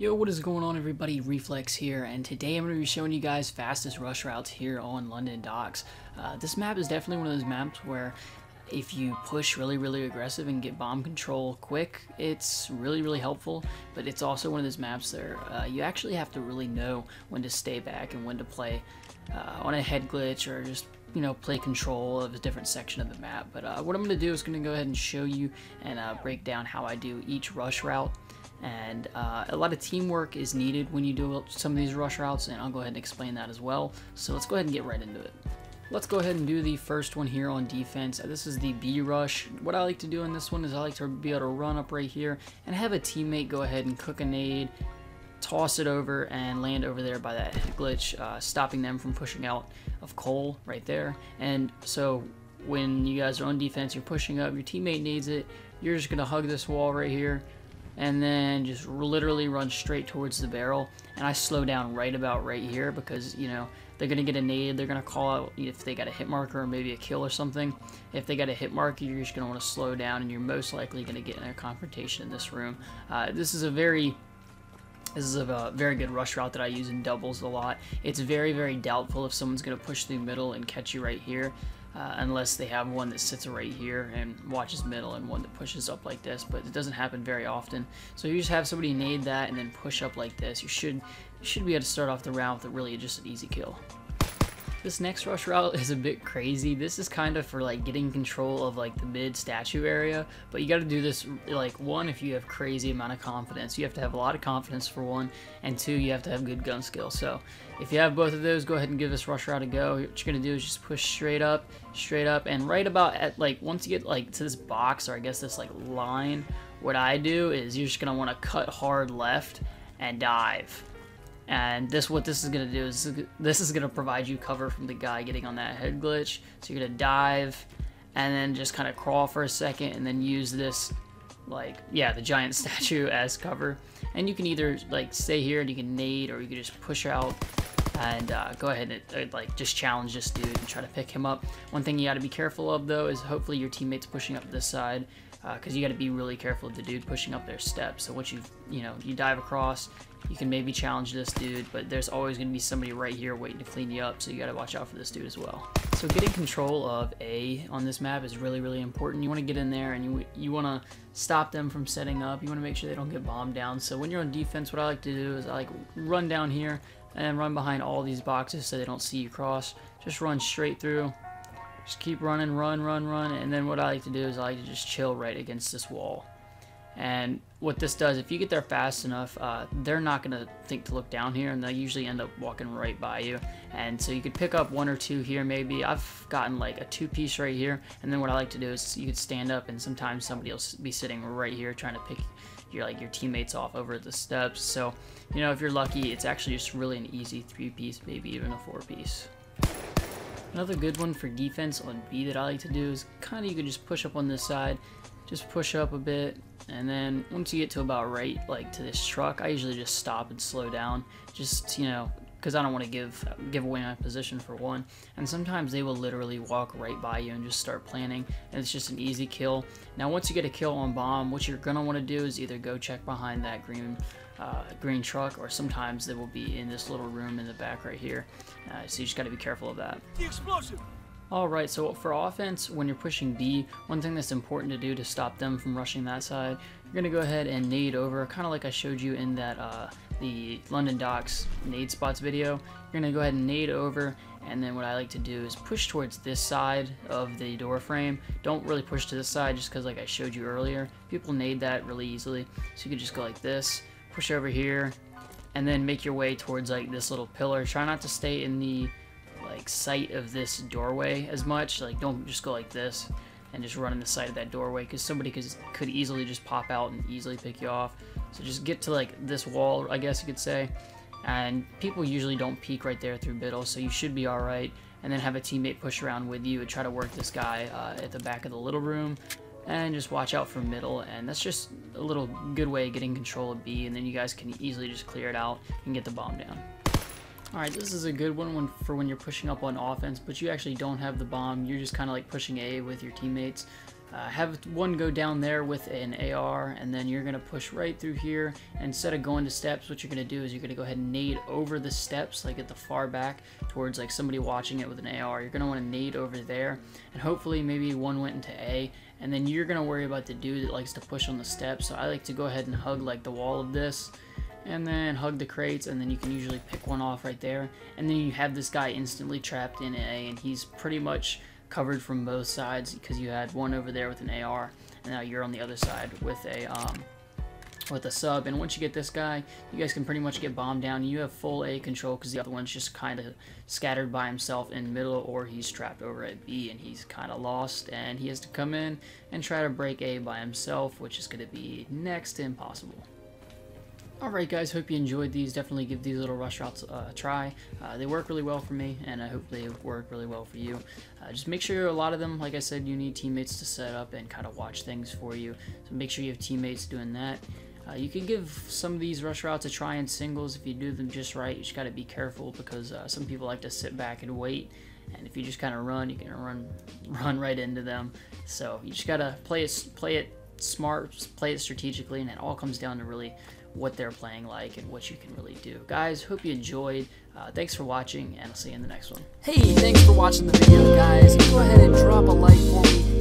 Yo, what is going on everybody, Reflex here, and today I'm going to be showing you guys fastest rush routes here on London Docks. This map is definitely one of those maps where if you push really aggressive and get bomb control quick, it's really helpful, but it's also one of those maps there you actually have to really know when to stay back and when to play on a head glitch or just play control of a different section of the map. But what I'm going to do is going to go ahead and show you and break down how I do each rush route. And a lot of teamwork is needed when you do some of these rush routes, and I'll go ahead and explain that as well. So let's go ahead and get right into it. Let's go ahead and do the first one here on defense. This is the B rush. What I like to do in this one is I like to be able to run up right here and have a teammate go ahead and cook a nade, toss it over, and land over there by that glitch, stopping them from pushing out of coal right there. And so when you guys are on defense, you're pushing up, your teammate needs it, you're just going to hug this wall right here, and then just literally run straight towards the barrel. And I slow down right about right here because, they're going to get a nade, they're going to call out if they got a hit marker or maybe a kill or something. If they got a hit marker, you're just going to want to slow down, and you're most likely going to get in a confrontation in this room. This is a very good rush route that I use in doubles a lot. It's very doubtful if someone's going to push through middle and catch you right here. Unless they have one that sits right here and watches middle and one that pushes up like this, but it doesn't happen very often. So you just have somebody nade that and then push up like this. You should be able to start off the round with really just an easy kill. This next rush route is a bit crazy. This is kind of for like getting control of like the mid statue area, but you got to do this like one, if you have crazy amount of confidence. You have to have a lot of confidence for one, and two, you have to have good gun skill. So if you have both of those, go ahead and give this rush route a go. What you're gonna do is just push straight up, and right about at like once you get like to this box, or I guess this like line, what I do is you're just gonna want to cut hard left and dive. And what this is going to do is this is going to provide you cover from the guy getting on that head glitch. So you're going to dive and then just kind of crawl for a second and then use this, the giant statue as cover. And you can either stay here and you can nade, or you can just push out and go ahead and just challenge this dude and try to pick him up. One thing you got to be careful of though is hopefully your teammate's pushing up this side, because you got to be really careful of the dude pushing up their steps. So once you dive across, you can maybe challenge this dude, but there's always going to be somebody right here waiting to clean you up, so you got to watch out for this dude as well. So getting control of A on this map is really important. You want to get in there and you want to stop them from setting up. You want to make sure they don't get bombed down. So when you're on defense, what I like to do is I run down here and run behind all these boxes so they don't see you cross. Just run straight through. Just keep running, run, and then what I like to do is I like to just chill right against this wall. And what this does, if you get there fast enough, they're not going to think to look down here, and they usually end up walking right by you. And so you could pick up one or two here maybe. I've gotten like a two-piece right here, and then what I like to do is you could stand up, and sometimes somebody will be sitting right here trying to pick your teammates off over the steps. So, if you're lucky, it's actually just really an easy three-piece, maybe even a four-piece. Another good one for defense on B that I like to do is you could just push up on this side, just push up a bit, and then once you get to about right, to this truck, I usually just stop and slow down, just, because I don't want to give away my position for one. And sometimes they will literally walk right by you and just start planning, and it's just an easy kill. Now once you get a kill on bomb, what you're going to want to do is either go check behind that green truck, or sometimes they will be in this little room in the back right here. So you just got to be careful of that. The explosive. Alright, so for offense, when you're pushing B, one thing that's important to do to stop them from rushing that side, you're going to go ahead and nade over, kind of like I showed you in that the London Docks nade spots video. You're going to go ahead and nade over, and then what I like to do is push towards this side of the door frame. Don't really push to this side, just because like I showed you earlier, people nade that really easily. So you can just go like this, push over here, and then make your way towards this little pillar. Try not to stay in the sight of this doorway as much. Don't just go like this and just run in the sight of that doorway, because somebody could easily just pop out and easily pick you off. So just get to this wall, I guess you could say, and people usually don't peek right there through middle, so you should be alright. And then have a teammate push around with you and try to work this guy at the back of the little room, and just watch out for middle. And that's just a little good way of getting control of B, and then you guys can easily just clear it out and get the bomb down. Alright, this is a good one for when you're pushing up on offense, but you actually don't have the bomb. You're just kind of pushing A with your teammates. have one go down there with an AR, and then you're going to push right through here. And instead of going to steps, what you're going to do is you're going to go ahead and nade over the steps, like at the far back towards like somebody watching it with an AR. You're going to want to nade over there, and hopefully maybe one went into A, and then you're going to worry about the dude that likes to push on the steps. So I like to go ahead and hug like the wall of this, and then hug the crates, and then you can usually pick one off right there, and then you have this guy instantly trapped in A, and he's pretty much covered from both sides because you had one over there with an AR, and now you're on the other side with a sub. And once you get this guy, you guys can pretty much get bombed down. You have full A control because the other one's just kind of scattered by himself in the middle, or he's trapped over at B and he's kind of lost, and he has to come in and try to break A by himself, which is going to be next to impossible. Alright guys, hope you enjoyed these. Definitely give these little rush routes a try. They work really well for me, and I hope they work really well for you. Just make sure a lot of them, like I said, you need teammates to set up and kind of watch things for you. So make sure you have teammates doing that. You can give some of these rush routes a try in singles if you do them just right. You just got to be careful because some people like to sit back and wait. And if you just kind of run, you can run right into them. So you just got to play it smart, play it strategically, and it all comes down to really what they're playing like and what you can really do. Guys, hope you enjoyed. Thanks for watching, and I'll see you in the next one. Hey, thanks for watching the video, guys. Go ahead and drop a like for me.